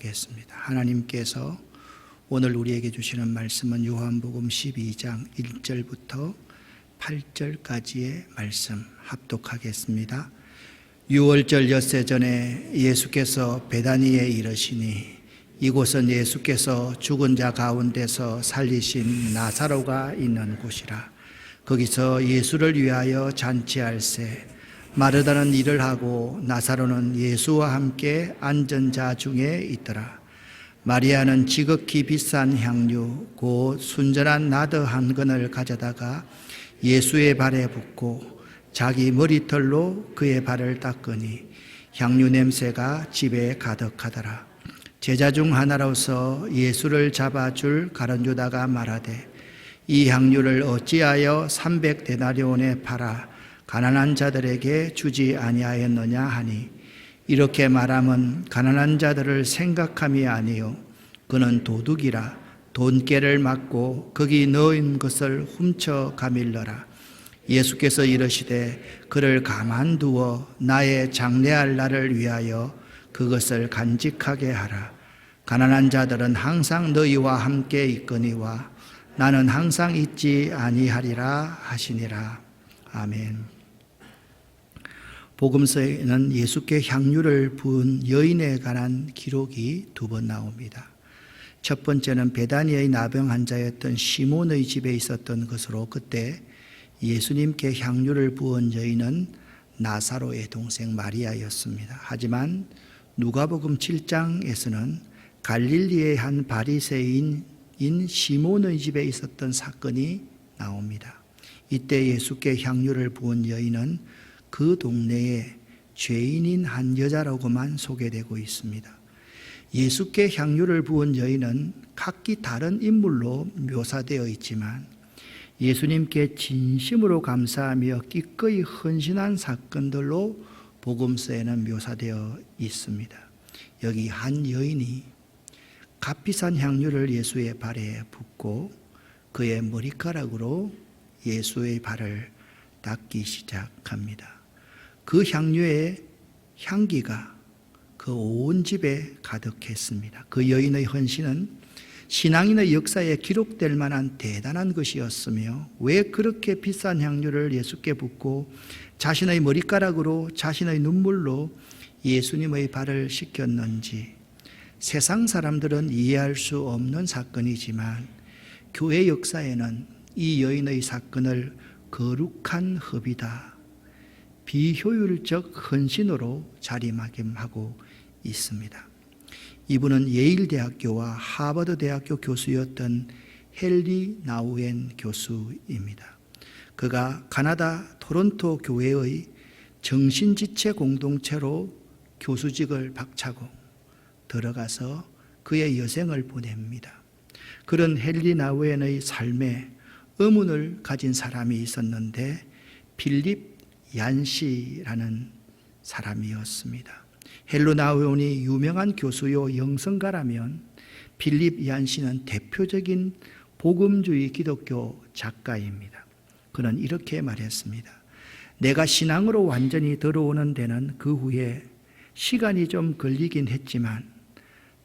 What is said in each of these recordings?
기도하겠습니다. 하나님께서 오늘 우리에게 주시는 말씀은 요한복음 12장 1절부터 8절까지의 말씀 합독하겠습니다. 6월절 엿새 전에 예수께서 베다니에 이르시니 이곳은 예수께서 죽은 자 가운데서 살리신 나사로가 있는 곳이라. 거기서 예수를 위하여 잔치할세 마르다는 일을 하고 나사로는 예수와 함께 앉은 자 중에 있더라. 마리아는 지극히 비싼 향유 곧 순전한 나드 한 근을 가져다가 예수의 발에 붓고 자기 머리털로 그의 발을 닦으니 향유 냄새가 집에 가득하더라. 제자 중 하나로서 예수를 잡아줄 가룟유다가 말하되 이 향유를 어찌하여 300데나리온에 팔아 가난한 자들에게 주지 아니하였느냐 하니 이렇게 말함은 가난한 자들을 생각함이 아니요 그는 도둑이라 돈깨를 맞고 거기 넣은 것을 훔쳐 가밀러라. 예수께서 이르시되 그를 가만두어 나의 장래할 날을 위하여 그것을 간직하게 하라. 가난한 자들은 항상 너희와 함께 있거니와 나는 항상 있지 아니하리라 하시니라. 아멘. 복음서에는 예수께 향유를 부은 여인에 관한 기록이 두 번 나옵니다. 첫 번째는 베다니의 나병 환자였던 시몬의 집에 있었던 것으로 그때 예수님께 향유를 부은 여인은 나사로의 동생 마리아였습니다. 하지만 누가복음 7장에서는 갈릴리의 한 바리새인인 시몬의 집에 있었던 사건이 나옵니다. 이때 예수께 향유를 부은 여인은 그 동네에 죄인인 한 여자라고만 소개되고 있습니다. 예수께 향유를 부은 여인은 각기 다른 인물로 묘사되어 있지만 예수님께 진심으로 감사하며 기꺼이 헌신한 사건들로 복음서에는 묘사되어 있습니다. 여기 한 여인이 값비싼 향유를 예수의 발에 붓고 그의 머리카락으로 예수의 발을 닦기 시작합니다. 그 향유의 향기가 그 온 집에 가득했습니다. 그 여인의 헌신은 신앙인의 역사에 기록될 만한 대단한 것이었으며 왜 그렇게 비싼 향유를 예수께 붓고 자신의 머리카락으로 자신의 눈물로 예수님의 발을 씻겼는지 세상 사람들은 이해할 수 없는 사건이지만 교회 역사에는 이 여인의 사건을 거룩한 허비다, 비효율적 헌신으로 자리매김하고 있습니다. 이분은 예일대학교와 하버드대학교 교수였던 헨리 나우엔 교수입니다. 그가 가나다 토론토 교회의 정신지체 공동체로 교수직을 박차고 들어가서 그의 여생을 보냅니다. 그런 헨리 나우엔의 삶에 의문을 가진 사람이 있었는데 필립 얀시라는 사람이었습니다. 헨리 나우엔이 유명한 교수요 영성가라면 필립 얀시는 대표적인 복음주의 기독교 작가입니다. 그는 이렇게 말했습니다. 내가 신앙으로 완전히 들어오는 데는 그 후에 시간이 좀 걸리긴 했지만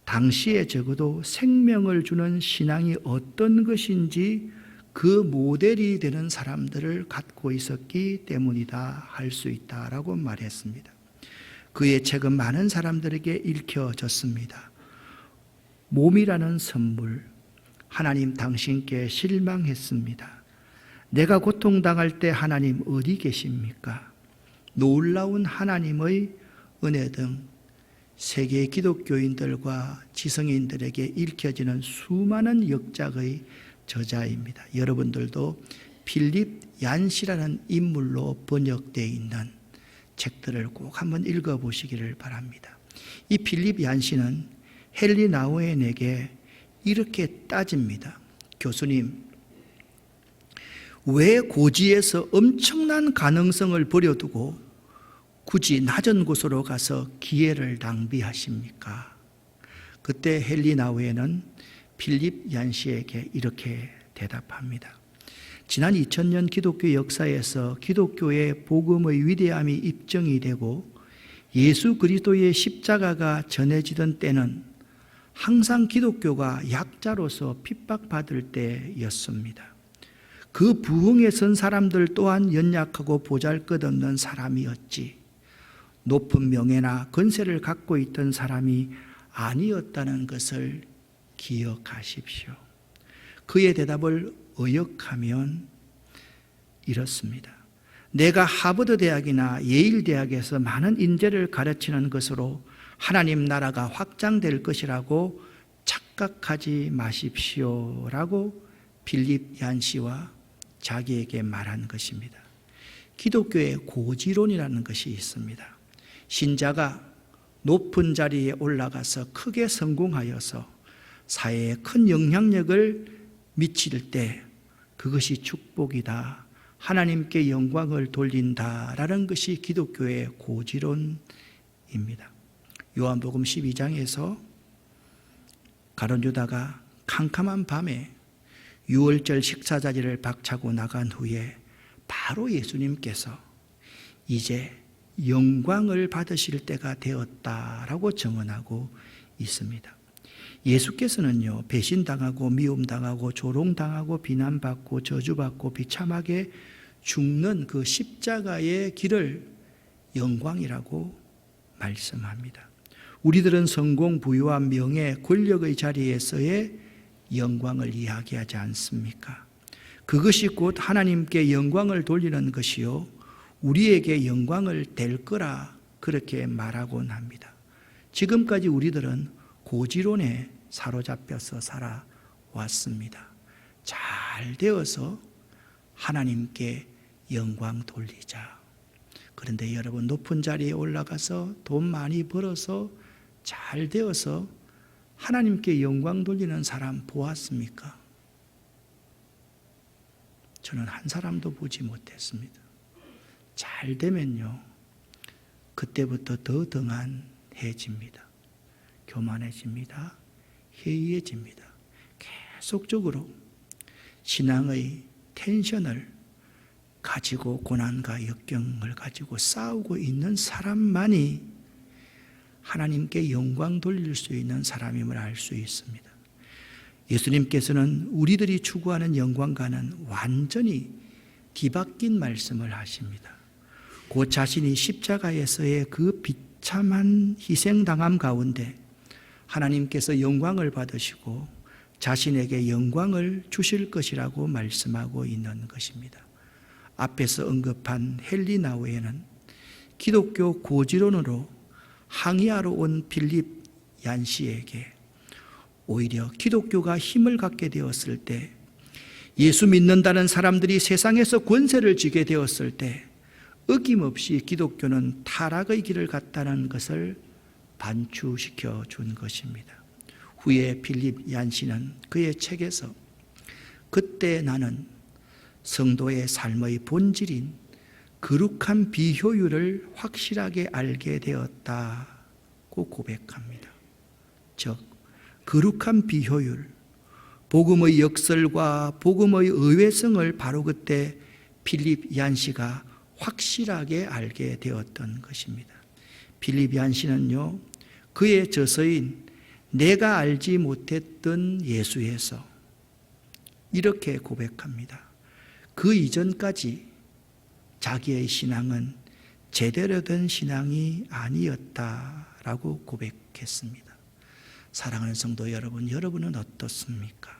당시에 적어도 생명을 주는 신앙이 어떤 것인지 그 모델이 되는 사람들을 갖고 있었기 때문이다 할 수 있다라고 말했습니다. 그의 책은 많은 사람들에게 읽혀졌습니다. 몸이라는 선물, 하나님 당신께 실망했습니다. 내가 고통당할 때 하나님 어디 계십니까? 놀라운 하나님의 은혜 등 세계 기독교인들과 지성인들에게 읽혀지는 수많은 역작의 저자입니다. 여러분들도 필립 얀시라는 인물로 번역되어 있는 책들을 꼭 한번 읽어보시기를 바랍니다. 이 필립 얀시는 헨리 나우엔에게 이렇게 따집니다. 교수님, 왜 고지에서 엄청난 가능성을 버려두고 굳이 낮은 곳으로 가서 기회를 낭비하십니까? 그때 헨리 나우엔은 필립 얀시에게 이렇게 대답합니다. 지난 2000년 기독교 역사에서 기독교의 복음의 위대함이 입증이 되고 예수 그리스도의 십자가가 전해지던 때는 항상 기독교가 약자로서 핍박받을 때였습니다. 그 부흥에 선 사람들 또한 연약하고 보잘것없는 사람이었지 높은 명예나 권세를 갖고 있던 사람이 아니었다는 것을 기억하십시오. 그의 대답을 의역하면 이렇습니다. 내가 하버드 대학이나 예일 대학에서 많은 인재를 가르치는 것으로 하나님 나라가 확장될 것이라고 착각하지 마십시오 라고 빌립 얀시와 자기에게 말한 것입니다. 기독교의 고지론이라는 것이 있습니다. 신자가 높은 자리에 올라가서 크게 성공하여서 사회에 큰 영향력을 미칠 때 그것이 축복이다, 하나님께 영광을 돌린다라는 것이 기독교의 고지론입니다. 요한복음 12장에서 가룟 유다가 캄캄한 밤에 유월절 식사자리를 박차고 나간 후에 바로 예수님께서 이제 영광을 받으실 때가 되었다라고 증언하고 있습니다. 예수께서는요, 배신당하고 미움당하고 조롱당하고 비난받고 저주받고 비참하게 죽는 그 십자가의 길을 영광이라고 말씀합니다. 우리들은 성공, 부유와 명예, 권력의 자리에서의 영광을 이야기하지 않습니까? 그것이 곧 하나님께 영광을 돌리는 것이요 우리에게 영광을 될 거라 그렇게 말하곤 합니다. 지금까지 우리들은 고지론에 사로잡혀서 살아왔습니다. 잘 되어서 하나님께 영광 돌리자. 그런데 여러분, 높은 자리에 올라가서 돈 많이 벌어서 잘 되어서 하나님께 영광 돌리는 사람 보았습니까? 저는 한 사람도 보지 못했습니다. 잘 되면요, 그때부터 더 등한해집니다. 교만해집니다. 해이해집니다. 계속적으로 신앙의 텐션을 가지고 고난과 역경을 가지고 싸우고 있는 사람만이 하나님께 영광 돌릴 수 있는 사람임을 알 수 있습니다. 예수님께서는 우리들이 추구하는 영광과는 완전히 뒤바뀐 말씀을 하십니다. 곧 자신이 십자가에서의 그 비참한 희생당함 가운데 하나님께서 영광을 받으시고 자신에게 영광을 주실 것이라고 말씀하고 있는 것입니다. 앞에서 언급한 헬리나우에는 기독교 고지론으로 항의하러 온 빌립 얀시에게 오히려 기독교가 힘을 갖게 되었을 때, 예수 믿는다는 사람들이 세상에서 권세를 쥐게 되었을 때 어김없이 기독교는 타락의 길을 갔다는 것을 반추시켜 준 것입니다. 후에 빌립 얀시는 그의 책에서 그때 나는 성도의 삶의 본질인 거룩한 비효율을 확실하게 알게 되었다고 고백합니다. 즉, 거룩한 비효율, 복음의 역설과 복음의 의외성을 바로 그때 빌립 얀시가 확실하게 알게 되었던 것입니다. 빌립 얀시는요, 그의 저서인 내가 알지 못했던 예수에서 이렇게 고백합니다. 그 이전까지 자기의 신앙은 제대로 된 신앙이 아니었다라고 고백했습니다. 사랑하는 성도 여러분, 여러분은 어떻습니까?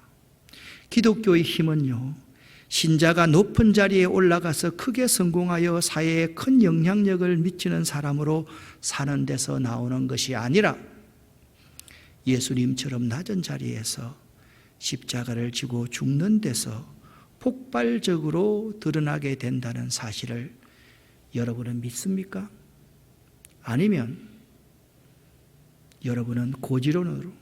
기독교의 힘은요, 신자가 높은 자리에 올라가서 크게 성공하여 사회에 큰 영향력을 미치는 사람으로 사는 데서 나오는 것이 아니라 예수님처럼 낮은 자리에서 십자가를 지고 죽는 데서 폭발적으로 드러나게 된다는 사실을 여러분은 믿습니까? 아니면 여러분은 고지론으로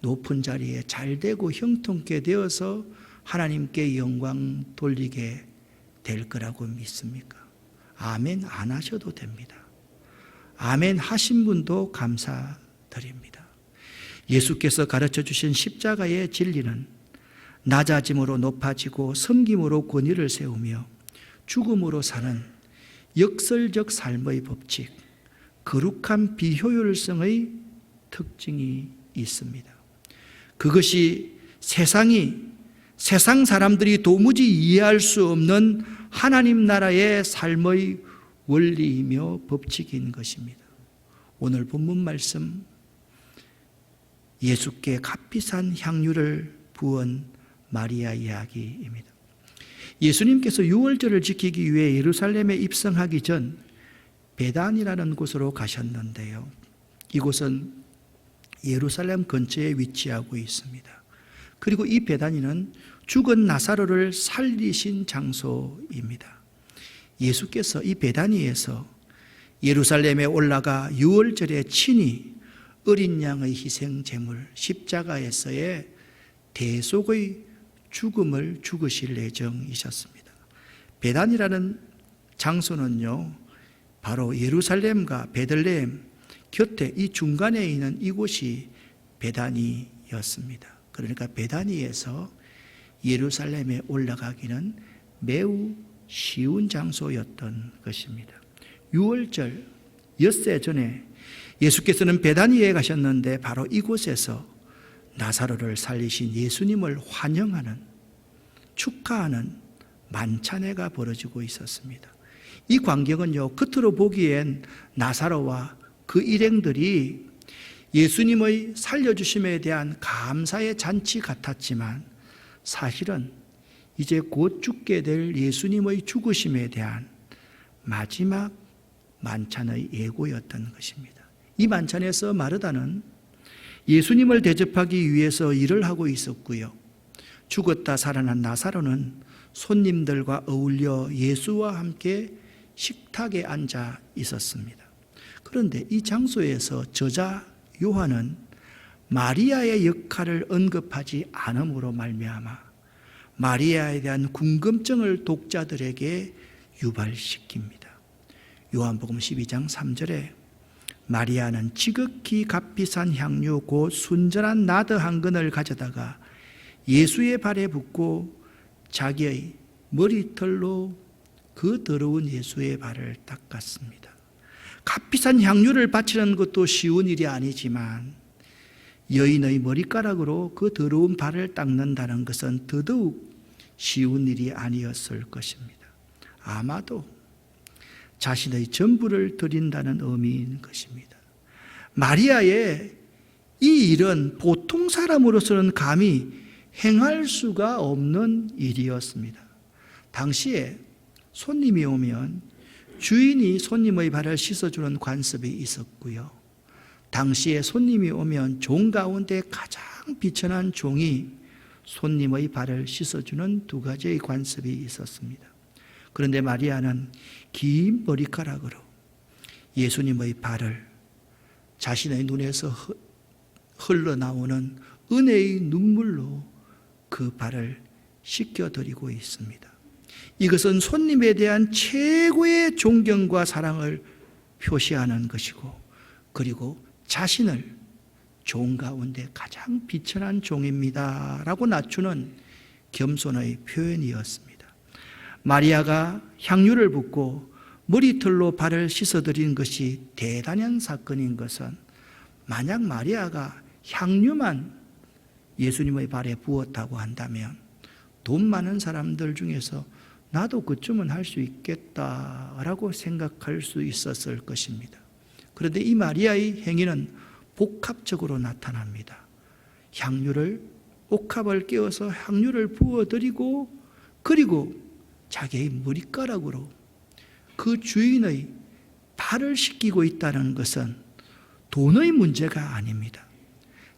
높은 자리에 잘되고 형통케 되어서 하나님께 영광 돌리게 될 거라고 믿습니까? 아멘 안 하셔도 됩니다. 아멘 하신 분도 감사드립니다. 예수께서 가르쳐 주신 십자가의 진리는 낮아짐으로 높아지고 섬김으로 권위를 세우며 죽음으로 사는 역설적 삶의 법칙, 거룩한 비효율성의 특징이 있습니다. 그것이 세상 사람들이 도무지 이해할 수 없는 하나님 나라의 삶의 원리이며 법칙인 것입니다. 오늘 본문 말씀, 예수께 값비싼 향유를 부은 마리아 이야기입니다. 예수님께서 유월절을 지키기 위해 예루살렘에 입성하기 전 베단이라는 곳으로 가셨는데요. 이곳은 예루살렘 근처에 위치하고 있습니다. 그리고 이 베다니는 죽은 나사로를 살리신 장소입니다. 예수께서 이 베다니에서 예루살렘에 올라가 유월절에 친히 어린 양의 희생 제물 십자가에서의 대속의 죽음을 죽으실 예정이셨습니다. 베단이라는 장소는요, 바로 예루살렘과 베들레헴 곁에 이 중간에 있는 이곳이 베다니였습니다. 그러니까 베다니에서 예루살렘에 올라가기는 매우 쉬운 장소였던 것입니다. 유월절 엿새 전에 예수께서는 베다니에 가셨는데 바로 이곳에서 나사로를 살리신 예수님을 환영하는, 축하하는 만찬회가 벌어지고 있었습니다. 이 광경은요, 겉으로 보기엔 나사로와 그 일행들이 예수님의 살려주심에 대한 감사의 잔치 같았지만 사실은 이제 곧 죽게 될 예수님의 죽으심에 대한 마지막 만찬의 예고였던 것입니다. 이 만찬에서 마르다는 예수님을 대접하기 위해서 일을 하고 있었고요. 죽었다 살아난 나사로는 손님들과 어울려 예수와 함께 식탁에 앉아 있었습니다. 그런데 이 장소에서 저자 요한은 마리아의 역할을 언급하지 않음으로 말미암아 마리아에 대한 궁금증을 독자들에게 유발시킵니다. 요한복음 12장 3절에 마리아는 지극히 값비싼 향유 곧 순전한 나드 한 근을 가져다가 예수의 발에 붓고 자기의 머리털로 그 더러운 예수의 발을 닦았습니다. 값비싼 향유를 바치는 것도 쉬운 일이 아니지만 여인의 머리카락으로 그 더러운 발을 닦는다는 것은 더더욱 쉬운 일이 아니었을 것입니다. 아마도 자신의 전부를 드린다는 의미인 것입니다. 마리아의 이 일은 보통 사람으로서는 감히 행할 수가 없는 일이었습니다. 당시에 손님이 오면 주인이 손님의 발을 씻어주는 관습이 있었고요. 당시에 손님이 오면 종 가운데 가장 비천한 종이 손님의 발을 씻어주는 두 가지의 관습이 있었습니다. 그런데 마리아는 긴 머리카락으로 예수님의 발을 자신의 눈에서 흘러나오는 은혜의 눈물로 그 발을 씻겨드리고 있습니다. 이것은 손님에 대한 최고의 존경과 사랑을 표시하는 것이고, 그리고 자신을 종 가운데 가장 비천한 종입니다 라고 낮추는 겸손의 표현이었습니다. 마리아가 향유를 붓고 머리털로 발을 씻어드린 것이 대단한 사건인 것은, 만약 마리아가 향유만 예수님의 발에 부었다고 한다면 돈 많은 사람들 중에서 나도 그쯤은 할 수 있겠다라고 생각할 수 있었을 것입니다. 그런데 이 마리아의 행위는 복합적으로 나타납니다. 향유를, 옥합을 깨워서 향유를 부어드리고, 그리고 자기의 머리카락으로 그 주인의 발을 씻기고 있다는 것은 돈의 문제가 아닙니다.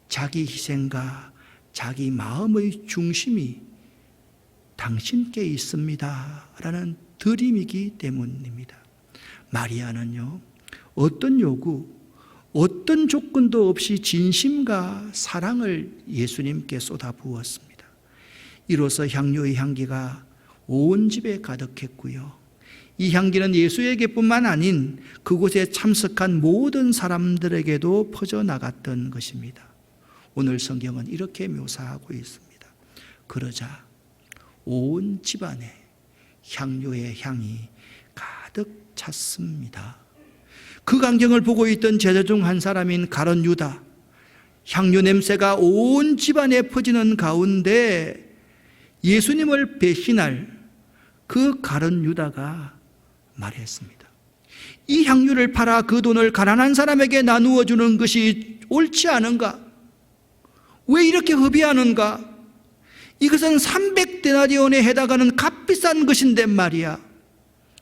자기 희생과 자기 마음의 중심이 당신께 있습니다 라는 드림이기 때문입니다. 마리아는요, 어떤 요구, 어떤 조건도 없이 진심과 사랑을 예수님께 쏟아부었습니다. 이로써 향유의 향기가 온 집에 가득했고요. 이 향기는 예수에게뿐만 아닌 그곳에 참석한 모든 사람들에게도 퍼져나갔던 것입니다. 오늘 성경은 이렇게 묘사하고 있습니다. 그러자 온 집안에 향유의 향이 가득 찼습니다. 그 광경을 보고 있던 제자 중 한 사람인 가룟 유다, 향유 냄새가 온 집안에 퍼지는 가운데 예수님을 배신할 그 가룟 유다가 말했습니다. 이 향유를 팔아 그 돈을 가난한 사람에게 나누어 주는 것이 옳지 않은가? 왜 이렇게 허비하는가? 이것은 300데나리온에 해당하는 값비싼 것인데 말이야.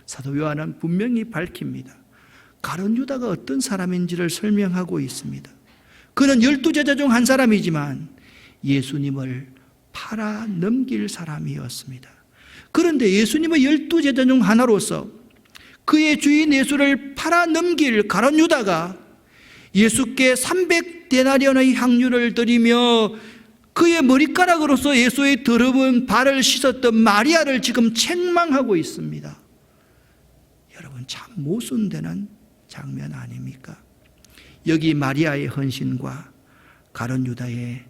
사도 요한은 분명히 밝힙니다. 가룟 유다가 어떤 사람인지를 설명하고 있습니다. 그는 12제자 중 한 사람이지만 예수님을 팔아 넘길 사람이었습니다. 그런데 예수님의 12제자 중 하나로서 그의 주인 예수를 팔아 넘길 가룟 유다가 예수께 300데나리온의 향유를 드리며 그의 머리카락으로서 예수의 더러운 발을 씻었던 마리아를 지금 책망하고 있습니다. 여러분, 참 모순되는 장면 아닙니까? 여기 마리아의 헌신과 가룟 유다의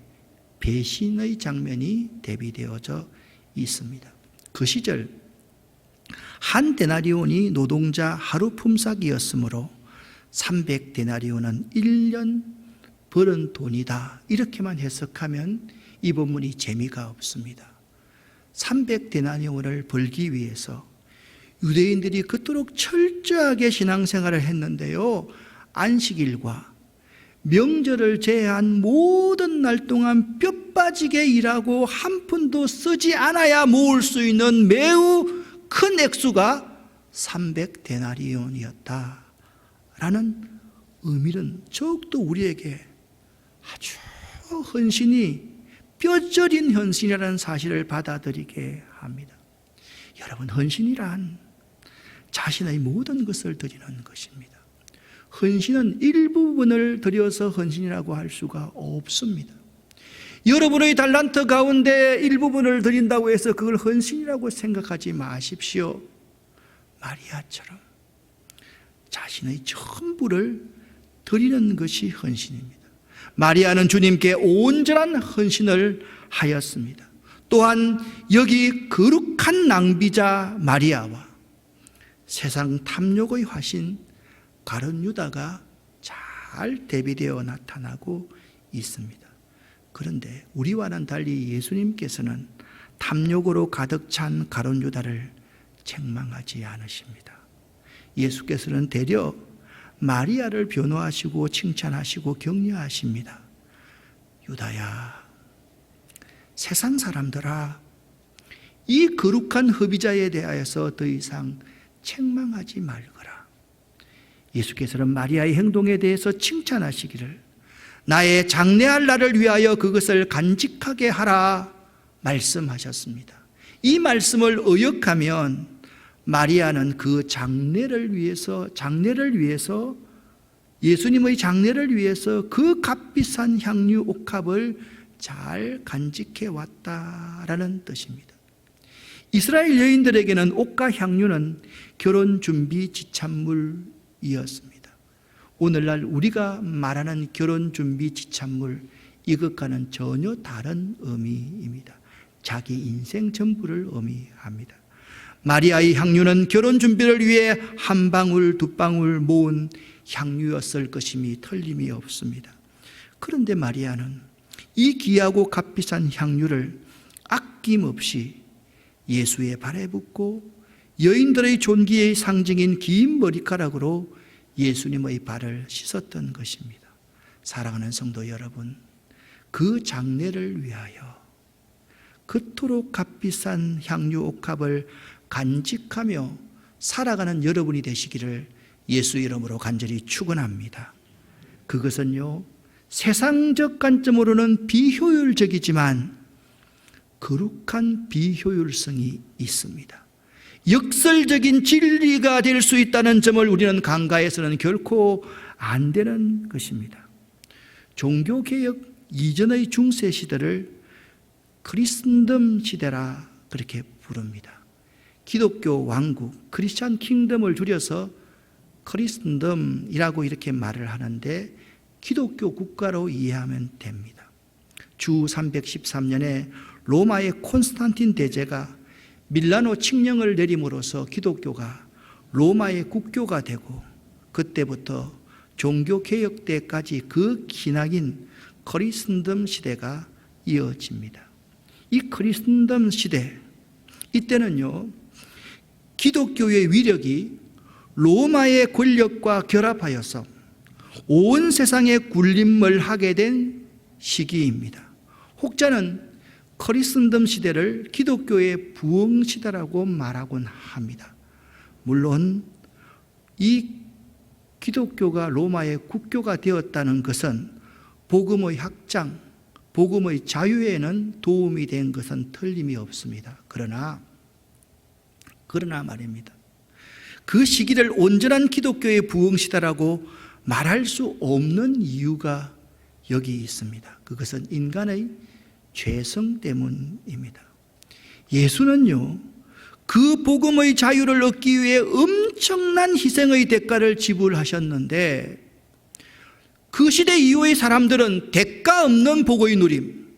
배신의 장면이 대비되어져 있습니다. 그 시절 한 데나리온이 노동자 하루 품삯이었으므로 300데나리온은 1년 벌은 돈이다, 이렇게만 해석하면 이 본문이 재미가 없습니다. 300데나리온을 벌기 위해서 유대인들이 그토록 철저하게 신앙생활을 했는데요, 안식일과 명절을 제외한 모든 날 동안 뼈 빠지게 일하고 한 푼도 쓰지 않아야 모을 수 있는 매우 큰 액수가 300데나리온이었다라는 의미는 더욱더 우리에게 아주 헌신이 뼈저린 헌신이라는 사실을 받아들이게 합니다. 여러분, 헌신이란 자신의 모든 것을 드리는 것입니다. 헌신은 일부분을 드려서 헌신이라고 할 수가 없습니다. 여러분의 달란트 가운데 일부분을 드린다고 해서 그걸 헌신이라고 생각하지 마십시오. 마리아처럼 자신의 전부를 드리는 것이 헌신입니다. 마리아는 주님께 온전한 헌신을 하였습니다. 또한 여기 거룩한 낭비자 마리아와 세상 탐욕의 화신 가룟 유다가 잘 대비되어 나타나고 있습니다. 그런데 우리와는 달리 예수님께서는 탐욕으로 가득 찬 가룟 유다를 책망하지 않으십니다. 예수께서는 되려 마리아를 변호하시고 칭찬하시고 격려하십니다. 유다야, 세상 사람들아, 이 거룩한 허비자에 대하여서 더 이상 책망하지 말거라. 예수께서는 마리아의 행동에 대해서 칭찬하시기를 나의 장래할 날을 위하여 그것을 간직하게 하라 말씀하셨습니다. 이 말씀을 의역하면 마리아는 그 장래를 위해서 예수님의 장래를 위해서 그 값비싼 향유 옥합을 잘 간직해 왔다라는 뜻입니다. 이스라엘 여인들에게는 옥과 향유는 결혼 준비 지참물이었습니다. 오늘날 우리가 말하는 결혼 준비 지참물, 이것과는 전혀 다른 의미입니다. 자기 인생 전부를 의미합니다. 마리아의 향유는 결혼 준비를 위해 한 방울 두 방울 모은 향유였을 것임이 틀림이 없습니다. 그런데 마리아는 이 귀하고 값비싼 향유를 아낌없이 예수의 발에 붓고 여인들의 존귀의 상징인 긴 머리카락으로 예수님의 발을 씻었던 것입니다. 사랑하는 성도 여러분, 그 장래를 위하여 그토록 값비싼 향유 옥합을 간직하며 살아가는 여러분이 되시기를 예수 이름으로 간절히 축원합니다. 그것은요, 세상적 관점으로는 비효율적이지만 거룩한 비효율성이 있습니다. 역설적인 진리가 될 수 있다는 점을 우리는 간과해서는 결코 안 되는 것입니다. 종교개혁 이전의 중세 시대를 크리스천덤 시대라 그렇게 부릅니다. 기독교 왕국, 크리스천 킹덤을 줄여서 크리스천덤이라고 이렇게 말을 하는데 기독교 국가로 이해하면 됩니다. 주 313년에 로마의 콘스탄틴 대제가 밀라노 칙령을 내림으로써 기독교가 로마의 국교가 되고 그때부터 종교개혁 때까지 그 기나긴 크리스천덤 시대가 이어집니다. 이 크리스천덤 시대, 이때는요, 기독교의 위력이 로마의 권력과 결합하여서 온 세상에 군림을 하게 된 시기입니다. 혹자는 크리스천덤 시대를 기독교의 부흥 시대라고 말하곤 합니다. 물론 이 기독교가 로마의 국교가 되었다는 것은 복음의 확장, 복음의 자유에는 도움이 된 것은 틀림이 없습니다. 그러나 말입니다, 그 시기를 온전한 기독교의 부흥 시대라고 말할 수 없는 이유가 여기 있습니다. 그것은 인간의 죄성 때문입니다. 예수는요, 그 복음의 자유를 얻기 위해 엄청난 희생의 대가를 지불하셨는데, 그 시대 이후의 사람들은 대가 없는 복의 누림,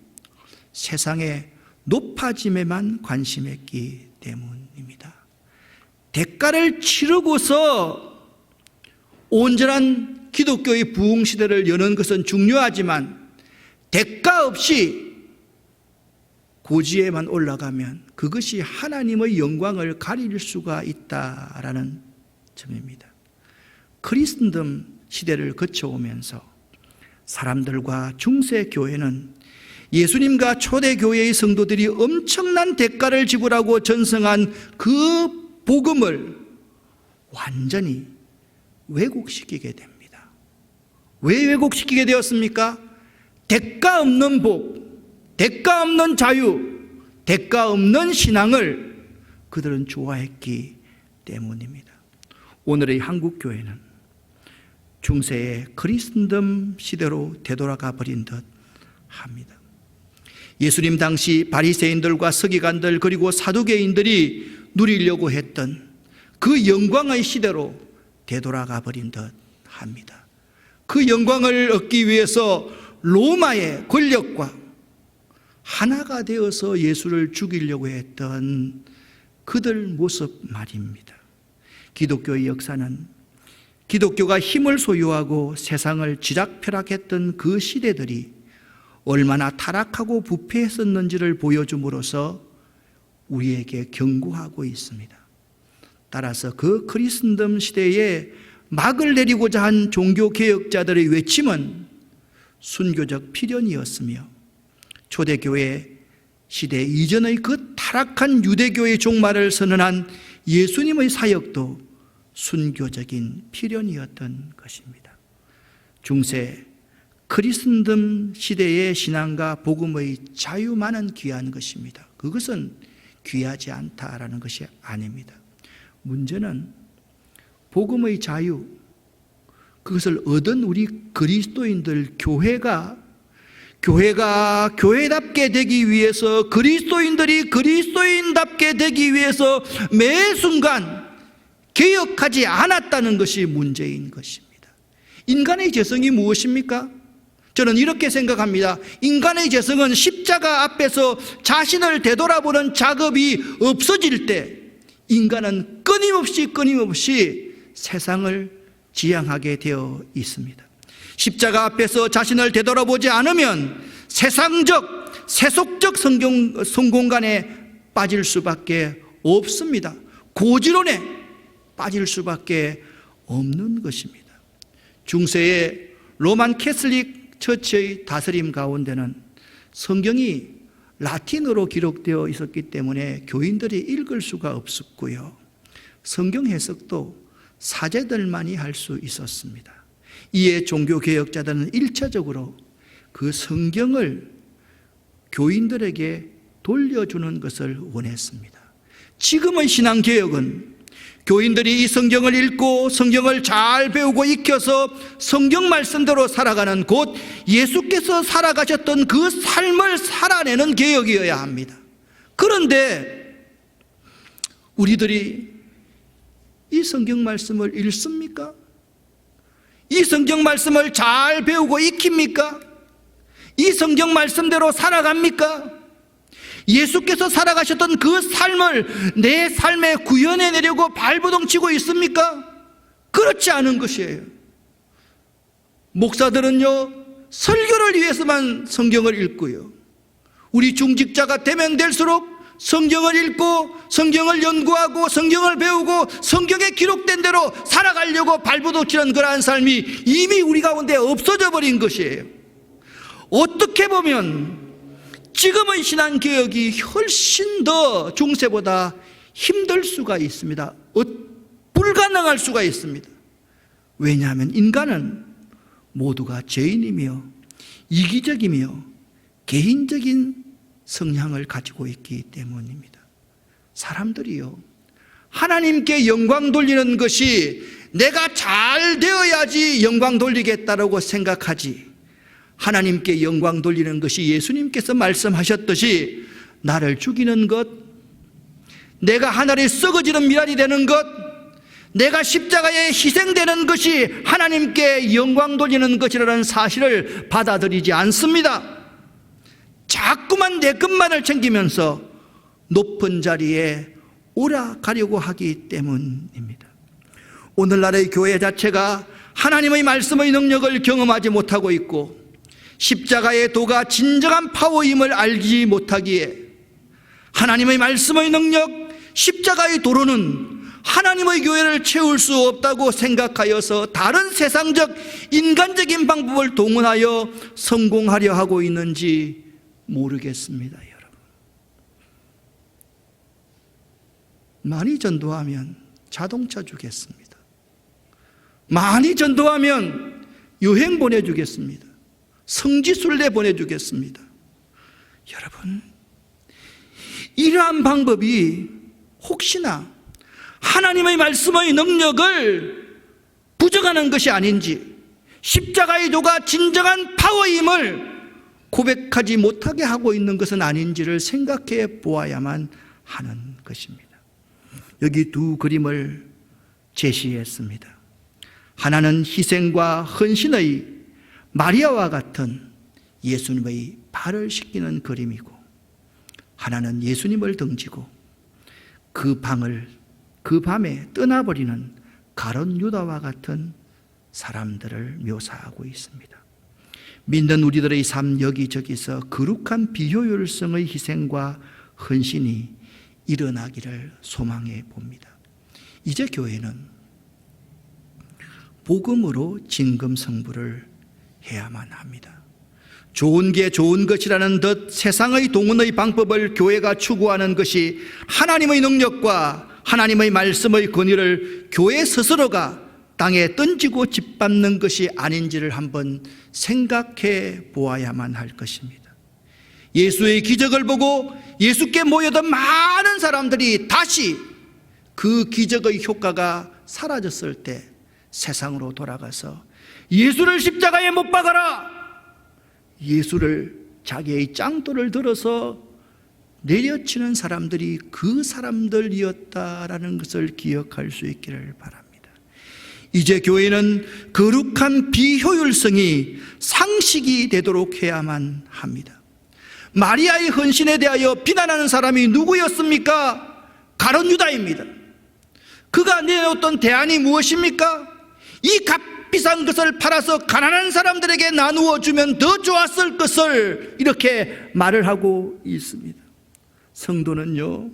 세상의 높아짐에만 관심했기 때문입니다. 대가를 치르고서 온전한 기독교의 부흥 시대를 여는 것은 중요하지만, 대가 없이 고지에만 올라가면 그것이 하나님의 영광을 가릴 수가 있다라는 점입니다. 크리스천덤 시대를 거쳐오면서 사람들과 중세 교회는 예수님과 초대교회의 성도들이 엄청난 대가를 지불하고 전승한 그 복음을 완전히 왜곡시키게 됩니다. 왜 왜곡시키게 되었습니까? 대가 없는 복, 대가 없는 자유, 대가 없는 신앙을 그들은 좋아했기 때문입니다. 오늘의 한국교회는 중세의 크리스천덤 시대로 되돌아가 버린 듯 합니다. 예수님 당시 바리새인들과 서기관들 그리고 사두개인들이 누리려고 했던 그 영광의 시대로 되돌아가 버린 듯 합니다. 그 영광을 얻기 위해서 로마의 권력과 하나가 되어서 예수를 죽이려고 했던 그들 모습 말입니다. 기독교의 역사는 기독교가 힘을 소유하고 세상을 쥐락펴락했던 그 시대들이 얼마나 타락하고 부패했었는지를 보여줌으로써 우리에게 경고하고 있습니다. 따라서 그 크리스천덤 시대에 막을 내리고자 한 종교개혁자들의 외침은 순교적 필연이었으며, 초대교회 시대 이전의 그 타락한 유대교의 종말을 선언한 예수님의 사역도 순교적인 필연이었던 것입니다. 중세 크리스천덤 시대의 신앙과 복음의 자유만은 귀한 것입니다. 그것은 귀하지 않다라는 것이 아닙니다. 문제는 복음의 자유, 그것을 얻은 우리 그리스도인들 교회가 교회답게 되기 위해서, 그리스도인들이 그리스도인답게 되기 위해서 매 순간 개혁하지 않았다는 것이 문제인 것입니다. 인간의 죄성이 무엇입니까? 저는 이렇게 생각합니다. 인간의 죄성은 십자가 앞에서 자신을 되돌아보는 작업이 없어질 때 인간은 끊임없이 세상을 지향하게 되어 있습니다. 십자가 앞에서 자신을 되돌아보지 않으면 세상적, 세속적 성공간에 빠질 수밖에 없습니다. 고지론에 빠질 수밖에 없는 것입니다. 중세의 로만 캐슬릭 처치의 다스림 가운데는 성경이 라틴어로 기록되어 있었기 때문에 교인들이 읽을 수가 없었고요, 성경 해석도 사제들만이 할 수 있었습니다. 이에 종교개혁자들은 1차적으로 그 성경을 교인들에게 돌려주는 것을 원했습니다. 지금의 신앙개혁은 교인들이 이 성경을 읽고 성경을 잘 배우고 익혀서 성경 말씀대로 살아가는, 곧 예수께서 살아가셨던 그 삶을 살아내는 개혁이어야 합니다. 그런데 우리들이 이 성경 말씀을 읽습니까? 이 성경 말씀을 잘 배우고 익힙니까? 이 성경 말씀대로 살아갑니까? 예수께서 살아가셨던 그 삶을 내 삶에 구현해내려고 발버둥치고 있습니까? 그렇지 않은 것이에요. 목사들은요, 설교를 위해서만 성경을 읽고요. 우리 중직자가 되면 될수록 성경을 읽고 성경을 연구하고 성경을 배우고 성경에 기록된 대로 살아가려고 발버둥치는 그러한 삶이 이미 우리 가운데 없어져 버린 것이에요. 어떻게 보면 지금의 신앙개혁이 훨씬 더 중세보다 힘들 수가 있습니다. 불가능할 수가 있습니다. 왜냐하면 인간은 모두가 죄인이며 이기적이며 개인적인 성향을 가지고 있기 때문입니다. 사람들이요, 하나님께 영광 돌리는 것이 내가 잘 되어야지 영광 돌리겠다라고 생각하지, 하나님께 영광 돌리는 것이 예수님께서 말씀하셨듯이 나를 죽이는 것, 내가 하늘에 썩어지는 미랄이 되는 것, 내가 십자가에 희생되는 것이 하나님께 영광 돌리는 것이라는 사실을 받아들이지 않습니다. 자꾸만 내 것만을 챙기면서 높은 자리에 올라가려고 하기 때문입니다. 오늘날의 교회 자체가 하나님의 말씀의 능력을 경험하지 못하고 있고 십자가의 도가 진정한 파워임을 알지 못하기에 하나님의 말씀의 능력, 십자가의 도로는 하나님의 교회를 채울 수 없다고 생각하여서 다른 세상적 인간적인 방법을 동원하여 성공하려 하고 있는지 모르겠습니다. 여러분, 많이 전도하면 자동차 주겠습니다. 많이 전도하면 여행 보내주겠습니다. 성지순례 보내주겠습니다. 여러분, 이러한 방법이 혹시나 하나님의 말씀의 능력을 부정하는 것이 아닌지, 십자가의 도가 진정한 파워임을 고백하지 못하게 하고 있는 것은 아닌지를 생각해 보아야만 하는 것입니다. 여기 두 그림을 제시했습니다. 하나는 희생과 헌신의 마리아와 같은 예수님의 발을 씻기는 그림이고, 하나는 예수님을 등지고 그 밤에 떠나버리는 가룟 유다와 같은 사람들을 묘사하고 있습니다. 믿는 우리들의 삶 여기저기서 거룩한 비효율성의 희생과 헌신이 일어나기를 소망해 봅니다. 이제 교회는 복음으로 진검성부를 해야만 합니다. 좋은 게 좋은 것이라는 듯 세상의 동원의 방법을 교회가 추구하는 것이 하나님의 능력과 하나님의 말씀의 권위를 교회 스스로가 땅에 던지고 짓밟는 것이 아닌지를 한번 생각해 보아야만 할 것입니다. 예수의 기적을 보고 예수께 모여든 많은 사람들이 다시 그 기적의 효과가 사라졌을 때 세상으로 돌아가서 예수를 십자가에 못 박아라, 예수를 자기의 짱돌을 들어서 내려치는 사람들이 그 사람들이었다라는 것을 기억할 수 있기를 바랍니다. 이제 교회는 거룩한 비효율성이 상식이 되도록 해야만 합니다. 마리아의 헌신에 대하여 비난하는 사람이 누구였습니까? 가룟 유다입니다. 그가 내었던 대안이 무엇입니까? 이 값비싼 것을 팔아서 가난한 사람들에게 나누어 주면 더 좋았을 것을 이렇게 말을 하고 있습니다. 성도는요,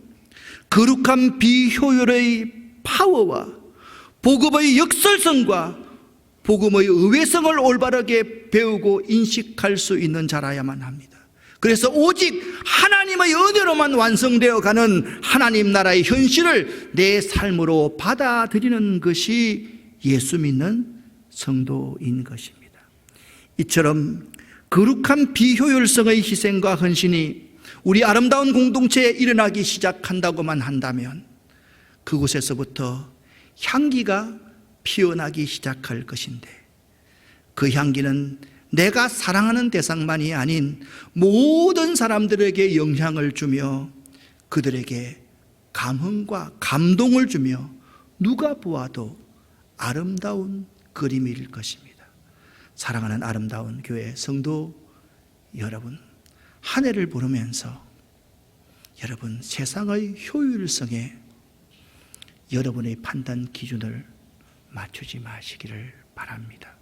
거룩한 비효율의 파워와 복음의 역설성과 복음의 의외성을 올바르게 배우고 인식할 수 있는 자라야만 합니다. 그래서 오직 하나님의 은혜로만 완성되어 가는 하나님 나라의 현실을 내 삶으로 받아들이는 것이 예수 믿는 성도인 것입니다. 이처럼 거룩한 비효율성의 희생과 헌신이 우리 아름다운 공동체에 일어나기 시작한다고만 한다면 그곳에서부터 향기가 피어나기 시작할 것인데, 그 향기는 내가 사랑하는 대상만이 아닌 모든 사람들에게 영향을 주며 그들에게 감흥과 감동을 주며 누가 보아도 아름다운 그림일 것입니다. 사랑하는 아름다운 교회 성도 여러분, 한 해를 보내면서 여러분 세상의 효율성에 여러분의 판단 기준을 맞추지 마시기를 바랍니다.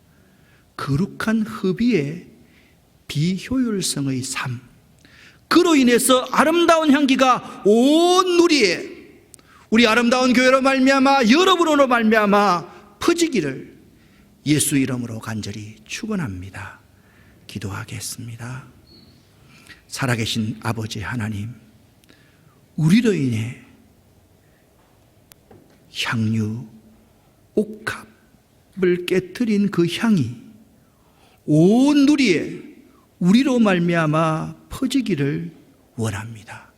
거룩한 허비에 비효율성의 삶, 그로 인해서 아름다운 향기가 온 누리에, 우리 아름다운 교회로 말미암아 여러분으로 말미암아 퍼지기를 예수 이름으로 간절히 축원합니다. 기도하겠습니다. 살아계신 아버지 하나님, 우리로 인해 향유, 옥합을 깨트린 그 향이 온 누리에 우리로 말미암아 퍼지기를 원합니다.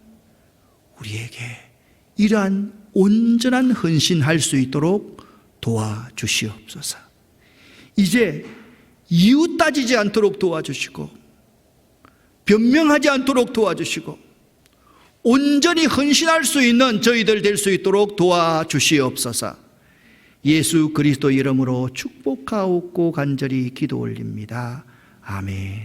우리에게 이러한 온전한 헌신할 수 있도록 도와주시옵소서. 이제 이유 따지지 않도록 도와주시고 변명하지 않도록 도와주시고 온전히 헌신할 수 있는 저희들 될 수 있도록 도와주시옵소서. 예수 그리스도 이름으로 축복하옵고 간절히 기도 올립니다. 아멘.